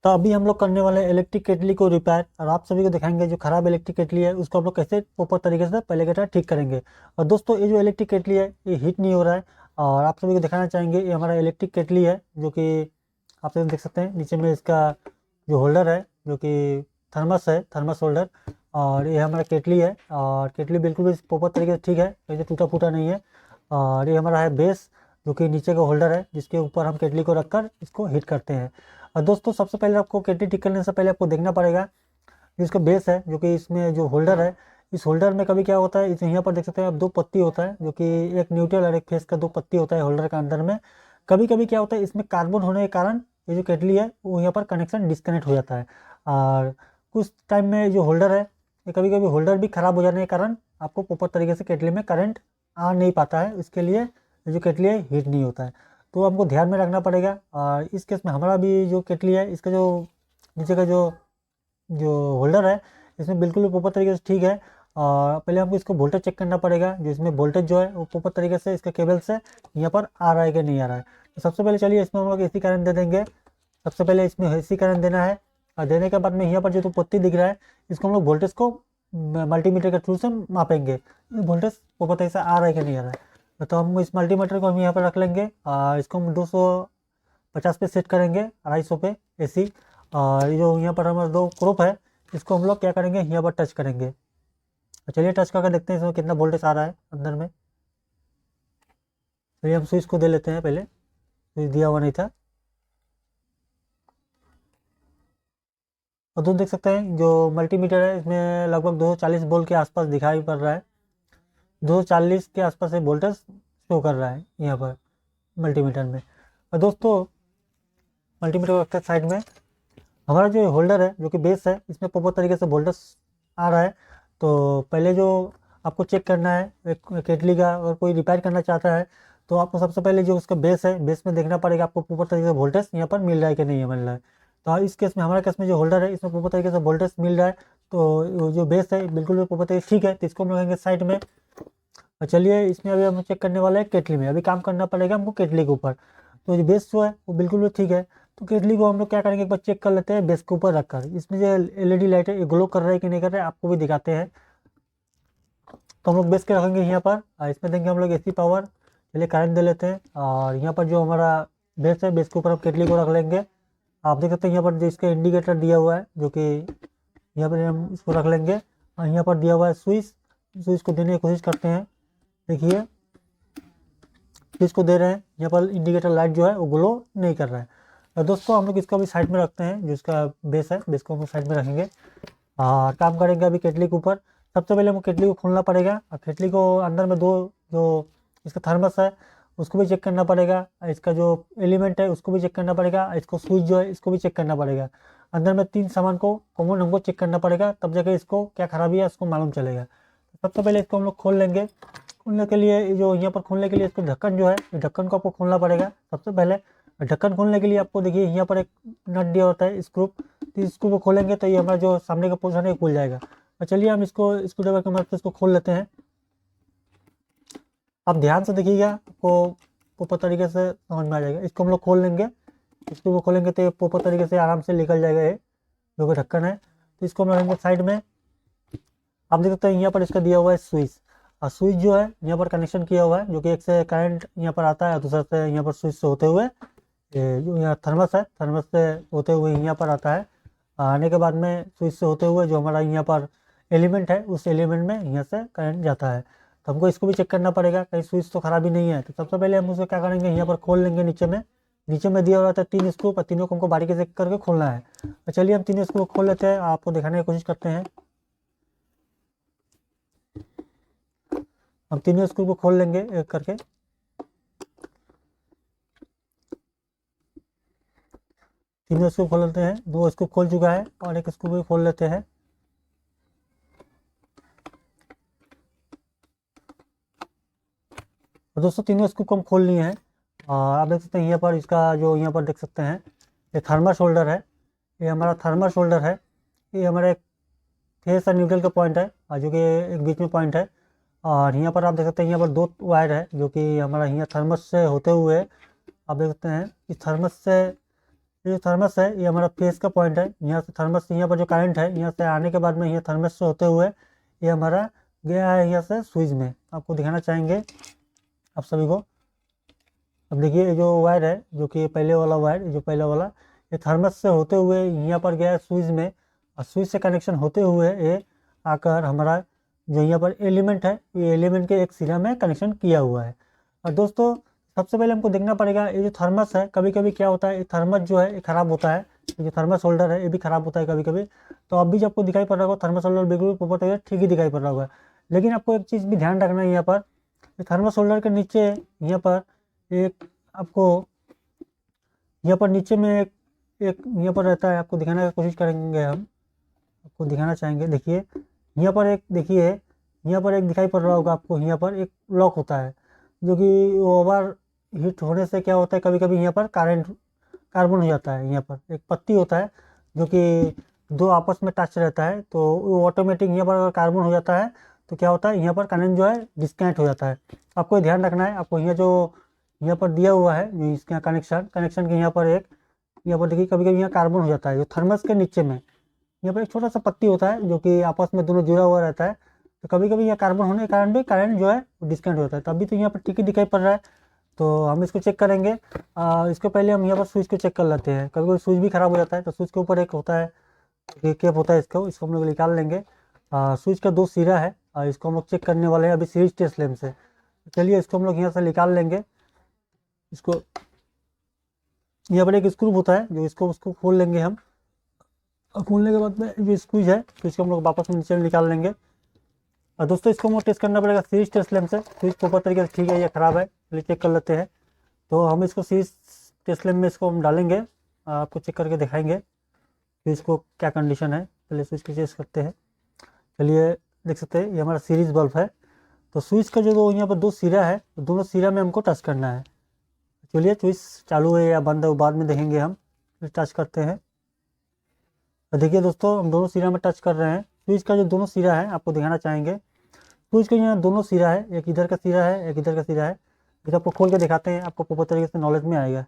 तो अभी हम लोग करने वाले इलेक्ट्रिक केटली को रिपेयर, और आप सभी को दिखाएंगे जो खराब इलेक्ट्रिक केटली है उसको हम लोग कैसे प्रॉपर तरीके से पहले की तरह ठीक करेंगे। और दोस्तों ये जो इलेक्ट्रिक केटली है ये हीट नहीं हो रहा है, और आप सभी को दिखाना चाहेंगे ये हमारा इलेक्ट्रिक केटली है जो कि आप सभी देख सकते हैं नीचे में इसका जो होल्डर है जो कि थर्मस है, थर्मस होल्डर। और ये हमारा केटली है, और केटली बिल्कुल भी प्रॉपर तरीके से ठीक है, कहीं से टूटा फूटा नहीं है। और ये हमारा है बेस जो कि नीचे का होल्डर है जिसके ऊपर हम केटली को रखकर इसको हीट करते हैं। और दोस्तों सबसे पहले आपको केटली ठीक करने से पहले आपको देखना पड़ेगा जो इसका बेस है जो कि इसमें जो होल्डर है, इस होल्डर में कभी क्या होता है, इस यहाँ पर देख सकते हैं आप दो पत्ती होता है जो कि एक न्यूट्रल और एक फेस का दो पत्ती होता है होल्डर के अंदर में। कभी कभी क्या होता है इसमें कार्बन होने के कारण ये जो केटली है वो यहाँ पर कनेक्शन डिस्कनेक्ट हो जाता है। और कुछ टाइम में जो होल्डर है ये कभी कभी होल्डर भी खराब हो जाने के कारण आपको प्रॉपर तरीके से केटली में करंट आ नहीं पाता है, इसके लिए ये जो केटली है हीट नहीं होता है। तो हमको ध्यान में रखना पड़ेगा। और इस केस में हमारा भी जो केटली है इसका जो नीचे का जो जो होल्डर है इसमें बिल्कुल भी प्रॉपर तरीके से ठीक है। और पहले हमको इसको वोल्टेज चेक करना पड़ेगा, जो इसमें वोल्टेज जो है वो प्रॉपर तरीके से इसके केबल से यहाँ पर आ रहा है कि नहीं आ रहा है। तो सबसे पहले चलिए इसमें हम लोग एसी करंट दे देंगे। सबसे पहले इसमें एसी करंट देना है, और देने के बाद में यहाँ पर जो तो पत्ती दिख रहा है इसको हम लोग वोल्टेज को मल्टीमीटर के थ्रू से मापेंगे, वोल्टेज प्रॉपर तरीके से आ रहा है कि नहीं आ रहा है। तो हम इस मल्टीमीटर को हम यहाँ पर रख लेंगे, और इसको हम 250 पे सेट करेंगे, 250 पे एसी। और ये जो यहाँ पर हमारा दो क्रोप है इसको हम लोग क्या करेंगे यहाँ पर टच करेंगे। तो चलिए टच करके देखते हैं इसमें कितना वोल्टेज आ रहा है अंदर में। चलिए हम स्विच को दे लेते हैं, पहले स्विच दिया हुआ नहीं था। और दोस्तों देख सकते हैं जो मल्टीमीटर है इसमें लगभग 240 वोल्ट के आसपास दिखाई पड़ रहा है, 240 के आसपास से वोल्टेज शो कर रहा है यहाँ पर मल्टीमीटर में। और दोस्तों मल्टीमीटर को रखते हैं साइड में। हमारा जो होल्डर है जो कि बेस है इसमें प्रॉपर तरीके से वोल्टेज आ रहा है। तो पहले जो आपको चेक करना है एक केटली का, अगर कोई रिपेयर करना चाहता है तो आपको सबसे पहले जो उसका बेस है बेस में देखना पड़ेगा आपको प्रॉपर तरीके से वोल्टेज यहाँ पर मिल रहा है कि नहीं मिल रहा है। तो इस केस में हमारे केस में जो होल्डर है इसमें प्रॉपर तरीके से वोल्टेज मिल रहा है, तो वो जो बेस है बिल्कुल भी प्रॉपर तरीके से ठीक है, तो इसको हम रखेंगे साइड में। और चलिए इसमें अभी हम चेक करने वाले हैं केटली में, अभी काम करना पड़ेगा हमको केटली के ऊपर। तो जो बेस जो है वो बिल्कुल भी ठीक है। तो केटली को हम लोग क्या करेंगे एक बार चेक कर लेते हैं बेस के ऊपर रखकर, इसमें जो एलईडी लाइट है ये ग्लो कर रहा है कि नहीं कर रहा है आपको भी दिखाते हैं। तो हम लोग बेस के रखेंगे यहाँ पर, और इसमें देंगे हम लोग एसी पावर। चलिए करंट दे लेते हैं, और यहाँ पर जो हमारा बेस है बेस के ऊपर हम केटली को रख लेंगे। आप देख सकते हैं यहाँ पर जो इसका इंडिकेटर दिया हुआ है जो कि यहाँ पर हम इसको रख लेंगे। और यहाँ पर दिया हुआ है स्विच, स्विच को देने की कोशिश करते हैं। देखिए स्विच को दे रहे हैं, यहाँ पर इंडिकेटर लाइट जो है वो ग्लो नहीं कर रहा है। और दोस्तों हम लोग इसको भी साइड में रखते हैं, जो इसका बेस है बेस को हम साइड में रखेंगे और काम करेंगे अभी केटली के ऊपर। सबसे पहले हमको केटली को खोलना पड़ेगा, और केटली को अंदर में दो जो इसका थर्मस है उसको भी चेक करना पड़ेगा, और इसका जो एलिमेंट है उसको भी चेक करना पड़ेगा, और इसको स्विच जो है इसको भी चेक करना पड़ेगा। अंदर में तीन सामान को कॉमन हमको चेक करना पड़ेगा, तब जाके इसको क्या खराबी है उसको मालूम चलेगा। सबसे पहले इसको हम लोग खोल लेंगे। खोलने के लिए जो यहाँ पर खोलने के लिए इसको ढक्कन जो है ये ढक्कन को आपको खोलना पड़ेगा सबसे पहले। ढक्कन खोलने के लिए आपको देखिए यहाँ पर एक नट दिया होता है स्क्रू, तो इस स्क्रू को खोलेंगे तो ये हमारा जो सामने का पोर्शन है खुल जाएगा। और चलिए हम इसको स्क्रू ड्राइवर की मदद से इसको खोल लेते हैं। आप ध्यान से देखिएगा आपको प्रॉपर तरीके से समझ में आ जाएगा। इसको हम लोग खोल लेंगे, स्क्रू को खोलेंगे तो ये प्रॉपर तरीके से आराम से निकल जाएगा ये जो कि ढक्कन है। तो इसको हम रखेंगे साइड में। आप देख सकते हैं यहाँ पर इसका दिया हुआ है स्विच, और स्विच जो है यहाँ पर कनेक्शन किया हुआ है जो कि एक से करंट यहाँ पर आता है और दूसरा से यहाँ पर स्विच से होते हुए जो यहाँ थर्मस है थर्मस से होते हुए यहाँ पर आता है। आने के बाद में स्विच से होते हुए जो हमारा यहाँ पर एलिमेंट है उस एलिमेंट में यहाँ से करंट जाता है। तो हमको इसको भी चेक करना पड़ेगा कहीं स्विच तो खराबी नहीं है। तो सबसे पहले हम उसे क्या करेंगे यहाँ पर खोल लेंगे। नीचे में दिया हुआ था तीन स्क्रू, पर तीनों को हमको बारीकी से करके खोलना है। तो चलिए हम तीनों स्क्रू खोल लेते हैं, आपको दिखाने की कोशिश करते हैं। हम तीनों स्क्रू को खोल लेंगे एक करके। तीनों स्क्रू खोल लेते हैं, दो स्क्रू खोल चुका है और एक स्क्रू भी खोल लेते हैं। तो दोस्तों तीनों स्क्रू को हम खोल लिए हैं। आप देख सकते हैं यहाँ पर इसका जो यहाँ पर देख सकते हैं ये थर्मस होल्डर है, ये हमारा थर्मस होल्डर है। ये हमारा एक फेस और न्यूट्रल का पॉइंट है और जो कि एक बीच में पॉइंट है। और यहाँ पर आप देख सकते हैं यहाँ पर दो वायर है जो कि हमारा यहाँ थर्मस से होते हुए आप देख सकते हैं इस थर्मस से ये जो थर्मस है ये हमारा फेस का पॉइंट है। यहाँ से थर्मस, यहाँ पर जो करंट है यहाँ से आने के बाद में, यहाँ थर्मस से होते हुए ये हमारा गया है यहाँ से स्विच में। आपको दिखाना चाहेंगे आप सभी को। अब देखिए ये जो वायर है, जो कि पहले वाला वायर, जो पहला वाला, ये थर्मस से होते हुए यहाँ पर गया है स्विच में, और स्विच से कनेक्शन होते हुए ये आकर हमारा जो यहाँ पर एलिमेंट है, ये एलिमेंट के एक सिरा में कनेक्शन किया हुआ है। और दोस्तों सबसे पहले हमको देखना पड़ेगा ये जो थर्मस है, कभी कभी क्या होता है, ये थर्मस जो है ये ख़राब होता है। ये जो थर्मस होल्डर है ये भी ख़राब होता है कभी कभी। तो अब भी जब आपको दिखाई पड़ रहा होगा थर्मस होल्डर बिल्कुल प्रॉपर तरीके ठीक ही दिखाई पड़ रहा होगा। लेकिन आपको एक चीज़ भी ध्यान रखना है, यहाँ पर थर्मस होल्डर के नीचे यहाँ पर एक आपको यहाँ पर नीचे में एक यहाँ पर रहता है, आपको दिखाने की कोशिश करेंगे हम, आपको दिखाना चाहेंगे। देखिए यहाँ पर एक, देखिए यहाँ पर एक दिखाई पड़ रहा होगा आपको, यहाँ पर एक लॉक होता है, जो कि ओवर हीट होने से क्या होता है, कभी कभी यहाँ पर कार्बन हो जाता है। यहाँ पर एक पत्ती होता है जो कि दो आपस में टच रहता है, तो वो ऑटोमेटिक यहाँ पर अगर कार्बन हो जाता है तो क्या होता है, यहाँ पर करंट जो है डिस्कनेक्ट हो जाता है। आपको ध्यान रखना है। आपको यहाँ जो यहाँ पर दिया हुआ है जो इसका कनेक्शन के यहाँ पर एक, यहाँ पर देखिए कभी कभी यहाँ कार्बन हो जाता है, जो थर्मस के नीचे में यहाँ पर एक छोटा सा पत्ती होता है जो कि आपस में दोनों जुड़ा हुआ रहता है। तो कभी कभी यहाँ कार्बन होने के कारण भी करंट जो है डिस्कनेक्ट होता है। तो अभी तो यहाँ पर ठीक ही दिखाई पड़ रहा है, तो हम इसको चेक करेंगे। इसको पहले हम यहाँ पर स्विच को चेक कर लेते हैं। कभी कभी स्विच भी खराब हो जाता है, तो स्विच के ऊपर एक होता है, एक कैप होता है, इसको हम लोग निकाल लेंगे। स्विच का दो सिरा है, इसको हम लोग चेक करने वाले हैं अभी सीरीज टेस्ट लैंप से। चलिए इसको हम लोग यहाँ से निकाल लेंगे। इसको यहाँ पर एक स्क्रू होता है जो उसको खोल लेंगे हम, और खोलने के बाद में जो स्क्रूज है स्विच को हम लोग वापस में नीचे निकाल लेंगे। और दोस्तों इसको हम टेस्ट करना पड़ेगा सीरीज टेस्ट लैंप से, स्विच प्रॉपर तरीके से ठीक है या ख़राब है, चलिए चेक कर लेते हैं। तो हम इसको सीरीज टेस्ट लैंप में इसको हम डालेंगे, आपको चेक करके दिखाएंगे स्विच को क्या कंडीशन है। चलिए स्विच को चेक करते हैं। चलिए देख सकते हैं ये हमारा सीरीज बल्ब है। तो स्विच का जो यहाँ पर दो सिरा है, तो दोनों सिरा में हमको टच करना है। चलिए स्विच चालू है या बंद है वो बाद में देखेंगे हम, टच करते हैं। तो देखिए दोस्तों हम दोनों सिरा में टच कर रहे हैं। स्विच का जो दोनों सिरा है आपको दिखाना चाहेंगे। स्विच का यहाँ दोनों सिरा है, एक इधर का सिरा है, एक इधर का सिरा है। इधर आपको खोल के दिखाते हैं, आपको प्रॉपर तरीके से नॉलेज में आएगा।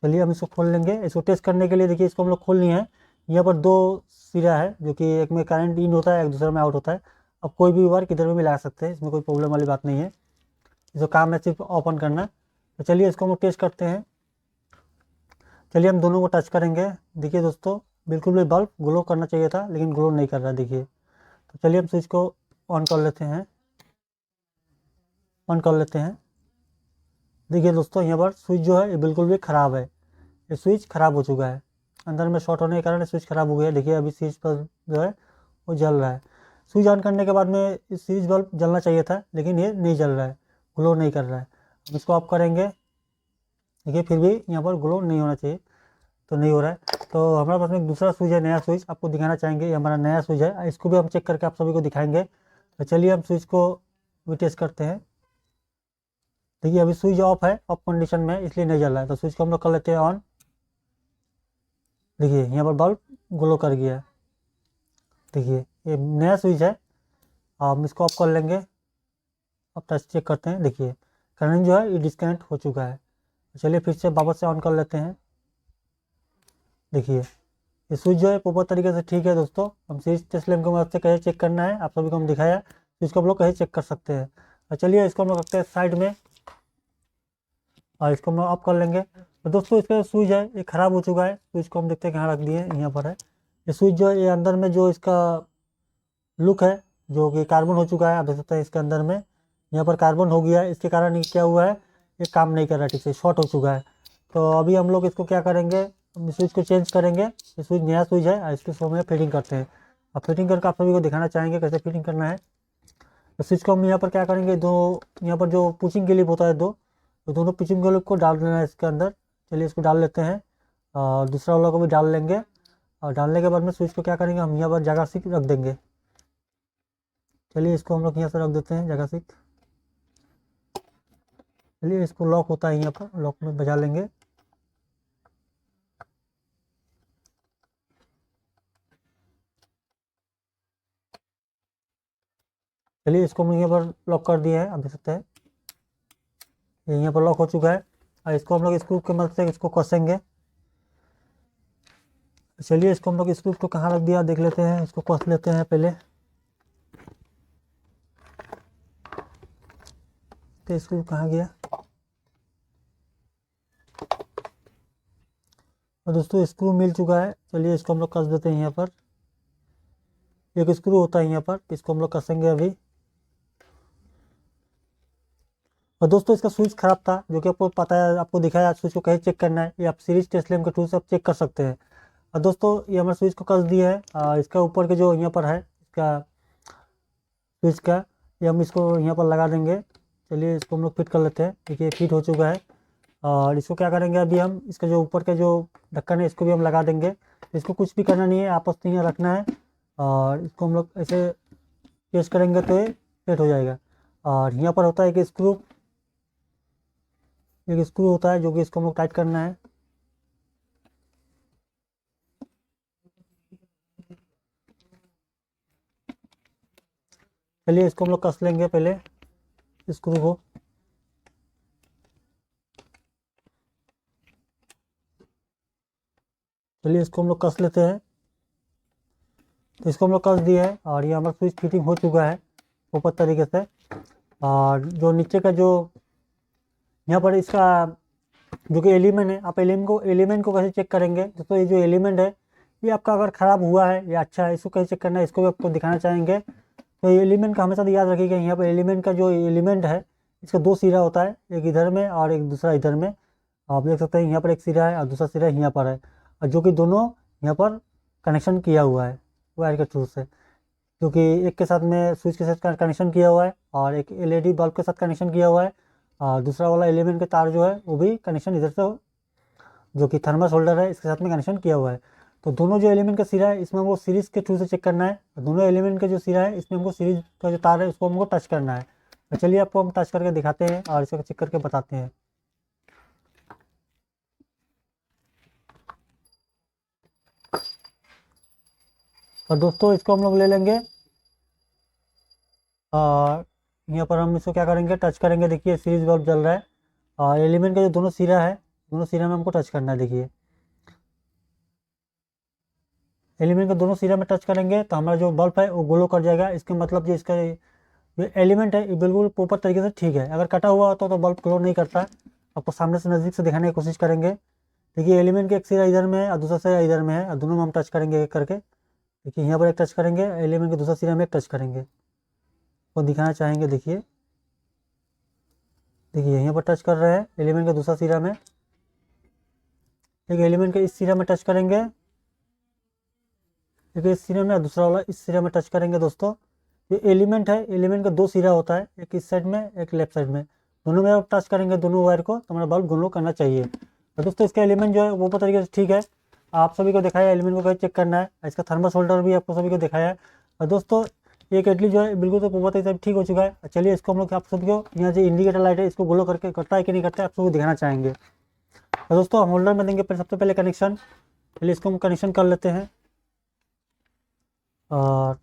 चलिए हम इसको खोल लेंगे। इसको टेस्ट करने के लिए देखिए इसको हम लोग खोल लिए हैं। यहाँ पर दो सिरा है जो कि एक में करंट इन होता है, एक दूसरे में आउट होता है। अब कोई भी वायर किधर में भी लगा सकते हैं, इसमें कोई प्रॉब्लम वाली बात नहीं है। इसका काम है सिर्फ ओपन करना। तो चलिए इसको हम लोग टेस्ट करते हैं। चलिए हम दोनों को टच करेंगे। देखिए दोस्तों बिल्कुल भी बल्ब ग्लो करना चाहिए था, लेकिन ग्लो नहीं कर रहा देखिए। तो चलिए हम स्विच को ऑन कर लेते हैं, देखिए दोस्तों यहाँ पर स्विच जो है ये बिल्कुल भी ख़राब है, ये स्विच ख़राब हो चुका है। अंदर में शॉर्ट होने के कारण स्विच ख़राब हो गया है। देखिए अभी स्विच पर जो है वो जल रहा है। स्विच ऑन करने के बाद में इस स्विच बल्ब जलना चाहिए था, लेकिन ये नहीं जल रहा है, ग्लो नहीं कर रहा है। हम इसको ऑफ करेंगे। देखिए फिर भी यहाँ पर ग्लो नहीं होना चाहिए, तो नहीं हो रहा है। तो हमारे पास में एक दूसरा स्विच है, नया स्विच आपको दिखाना चाहेंगे। ये हमारा नया स्विच है, इसको भी हम चेक करके आप सभी को दिखाएंगे। तो चलिए हम स्विच को भी टेस्ट करते हैं। देखिए अभी स्विच ऑफ है, ऑफ कंडीशन में, इसलिए नहीं जल रहा है। तो स्विच को हम लोग कर लेते हैं ऑन। देखिए यहाँ पर बल्ब ग्लो कर गया है। देखिए ये नया स्विच है, हम इसको ऑफ कर लेंगे। अब टच चेक करते हैं। देखिए करंट जो है ये डिस्कनेक्ट हो चुका है। चलिए फिर से वापस से ऑन कर लेते हैं। देखिए ये स्विच जो है प्रॉपर तरीके से ठीक है। दोस्तों हम स्विच टेस्ट लैंप की मदद से कैसे चेक करना है आप सभी को हम दिखाया, तो इसको हम लोग कैसे चेक कर सकते हैं। और चलिए इसको हम लोग रखते हैं साइड में, और इसको हम लोग ऑफ कर लेंगे। तो दोस्तों इसका स्विच है ये ख़राब हो चुका है। स्विच को हम देखते हैं कहाँ रख दिए, यहाँ पर है। ये स्विच जो है ये अंदर में जो इसका लुक है जो कि कार्बन हो चुका है, आप देख सकते हैं इसके अंदर में यहाँ पर कार्बन हो गया है। इसके कारण ये क्या हुआ है, ये काम नहीं कर रहा ठीक से, शॉर्ट हो चुका है। तो अभी हम लोग इसको क्या करेंगे, स्विच को चेंज करेंगे। ये स्विच नया स्विच है, इसके शो में फिटिंग करते हैं। अब फिटिंग करके आप सभी को दिखाना चाहेंगे कैसे फिटिंग करना है। तो स्विच को हम यहाँ पर क्या करेंगे, दो यहाँ पर जो पुचिंग क्लिप होता है दो, तो दोनों पिचिंग क्लिप को डाल देना है इसके अंदर। चलिए इसको डाल लेते हैं, और दूसरा वाला को भी डाल लेंगे। और डालने के बाद में स्विच को क्या करेंगे, हम यहाँ पर जगह सिक रख देंगे। चलिए इसको हम लोग यहाँ से रख देते हैं जगह सिक। चलिए इसको लॉक होता है यहाँ पर, लॉक में बजा लेंगे। चलिए इसको हम यहाँ पर लॉक कर दिए हैं, आप देख सकते हैं ये यहाँ पर लॉक हो चुका है। और इसको हम लोग स्क्रू की मदद से इसको कसेंगे। चलिए इसको हम लोग स्क्रू को कहाँ रख दिया देख लेते हैं, इसको कस लेते हैं पहले। तो स्क्रू कहाँ गया? और दोस्तों स्क्रू मिल चुका है। चलिए इसको हम लोग कस देते हैं। यहाँ पर एक स्क्रू होता है यहाँ पर, इसको हम लोग कसेंगे अभी। और दोस्तों इसका स्विच खराब था, जो कि आपको पता है, आपको दिखाया स्विच को कैसे चेक करना है। ये आप सीरीज टेस्ट लैम्प के टूल से आप चेक कर सकते हैं। और दोस्तों ये हमारे स्विच को कस दिया है। इसका ऊपर के जो यहाँ पर है इसका स्विच का, ये हम इसको यहाँ पर लगा देंगे। चलिए इसको हम लोग फिट कर लेते हैं। देखिए फिट हो चुका है। और इसको क्या करेंगे अभी हम, इसका जो ऊपर का जो ढक्कन है इसको भी हम लगा देंगे। इसको कुछ भी करना नहीं है, आपस में यहाँ रखना है। और इसको हम लोग ऐसे प्रेस करेंगे तो ये सेट हो जाएगा। और यहाँ पर होता है कि स्क्रू, एक स्क्रू होता है जो कि इसको हम लोग टाइट करना है। चलिए इसको हम लोग कस लेंगे पहले स्क्रू को। चलिए इसको हम लोग कस लेते हैं। तो इसको हम लोग कस दिए है और ये हमारा स्विच फिटिंग हो चुका है ऊपर तरीके से। और जो नीचे का जो यहाँ पर इसका जो कि एलिमेंट है, आप एलिमेंट को कैसे चेक करेंगे? दोस्तों ये जो एलिमेंट है ये आपका अगर ख़राब हुआ है या अच्छा है, इसको कैसे चेक करना है इसको भी आपको दिखाना चाहेंगे। तो ये एलिमेंट का हमेशा याद रखिएगा। यहाँ पर एलिमेंट का जो एलिमेंट है इसका दो सिरा होता है, एक इधर में और एक दूसरा इधर में। आप देख सकते हैं यहाँ पर एक सिरा है और दूसरा सिरा यहाँ पर है, और जो कि दोनों यहाँ पर कनेक्शन किया हुआ है वायर के थ्रू से। क्योंकि एक के साथ में स्विच के साथ कनेक्शन किया हुआ है और एक एलईडी बल्ब के साथ कनेक्शन किया हुआ है, और दूसरा वाला एलिमेंट के तार जो है वो भी कनेक्शन इधर से, जो कि थर्मस होल्डर है इसके साथ में कनेक्शन किया हुआ है। तो दोनों जो एलिमेंट का सिरा है इसमें हमको सीरीज के थ्रू से चेक करना है, और दोनों एलिमेंट का जो सिरा है इसमें हमको सीरीज का जो तार है उसको हमको टच करना है। तो चलिए आपको हम टच करके दिखाते हैं और इसको चेक करके बताते हैं। और दोस्तों इसको हम लोग ले लेंगे और यहाँ पर हम इसको क्या करेंगे, टच करेंगे। देखिए सीरीज बल्ब जल रहा है और एलिमेंट का जो दोनों सिरा है, दोनों सिरा में हमको टच करना है। देखिए एलिमेंट का दोनों सिरा में टच करेंगे तो हमारा जो बल्ब है वो ग्लो कर जाएगा। इसके मतलब जो इसका जो एलिमेंट है ये बिल्कुल प्रॉपर तरीके से ठीक है। अगर कटा हुआ होता तो बल्ब ग्लो नहीं करता। आपको सामने से नज़दीक से दिखाने की कोशिश करेंगे। देखिए एलिमेंट का एक सिरा इधर में है और दूसरा सिरा इधर में है, और दोनों में हम टच करेंगे एक करके। देखिए यहाँ पर एक टच करेंगे, एलिमेंट के दूसरा सिरा में एक टच करेंगे, वो दिखाना चाहेंगे। देखिए देखिए यहाँ पर टच कर रहे हैं एलिमेंट के दूसरा सिरा में। एक एलिमेंट के इस सिरा में टच करेंगे, एक इस सिरे में, दूसरा वाला इस सिरे में टच करेंगे। दोस्तों ये एलिमेंट है, एलिमेंट का दो सिरा होता है, एक इस साइड में एक लेफ्ट साइड में, दोनों में आप टच करेंगे दोनों वायर को तो हमारा बल्ब ग्लो करना चाहिए। और दोस्तों इसका एलिमेंट जो है वो तरीके से ठीक है। आप सभी को दिखाया एलिमेंट को कैसे चेक करना है, इसका थर्मस होल्डर भी आपको सभी को दिखाया है। और दोस्तों ये केटली जो है बिल्कुल तो बहुत ही ठीक हो चुका है। चलिए इसको हम लोग आप सभी को यहाँ जो इंडिकेटर लाइट है इसको ग्लो करके करता है कि नहीं करता है आप सबको दिखाना चाहेंगे। और दोस्तों हम होल्डर में देंगे सबसे पहले कनेक्शन। चलिए इसको हम कनेक्शन कर लेते हैं और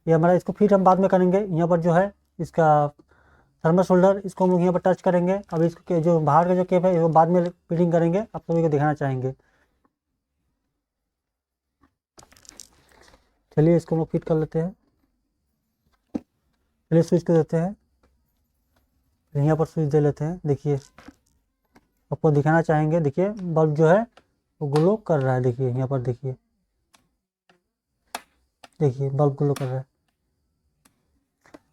ये हमारा इसको फिट हम बाद में करेंगे। यहाँ पर जो है इसका थर्मस होल्डर, इसको हम लोग यहाँ पर टच करेंगे। अभी इसको जो बाहर का जो केप है वो बाद में फिटिंग करेंगे, आप सभी को दिखाना चाहेंगे। चलिए इसको हम लोग फिट कर लेते हैं। चलिए स्विच कर देते हैं, यहाँ पर स्विच दे लेते हैं। देखिए आपको दिखाना चाहेंगे, देखिए बल्ब जो है वो ग्लो कर रहा है। देखिए यहाँ पर देखिए, देखिए बल्ब ग्लो कर रहा है।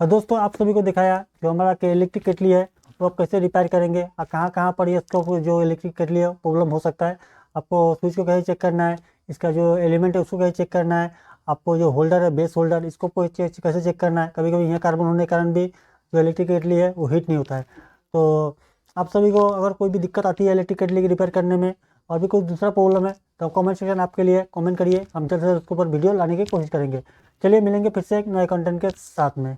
और दोस्तों आप सभी को दिखाया जो हमारा इलेक्ट्रिक केटली है वो आप कैसे रिपेयर करेंगे और कहाँ कहाँ पर ये इसको जो इलेक्ट्रिक केटली है प्रॉब्लम हो सकता है। आपको स्विच को कैसे चेक करना है, इसका जो एलिमेंट है उसको कैसे चेक करना है, आपको जो होल्डर है बेस होल्डर इसको कैसे चेक करना है। कभी कभी यहाँ कार्बन होने के कारण भी जो इलेक्ट्रिक केटली है वो हीट नहीं होता है। तो आप सभी को अगर कोई भी दिक्कत आती है इलेक्ट्रिक केटली की रिपेयर करने में और भी कोई दूसरा प्रॉब्लम है तो कमेंट सेक्शन आपके लिए, कमेंट करिए, हम जल्द से जल्द उसके ऊपर वीडियो लाने की कोशिश करेंगे। चलिए मिलेंगे फिर से एक नए कंटेंट के साथ में।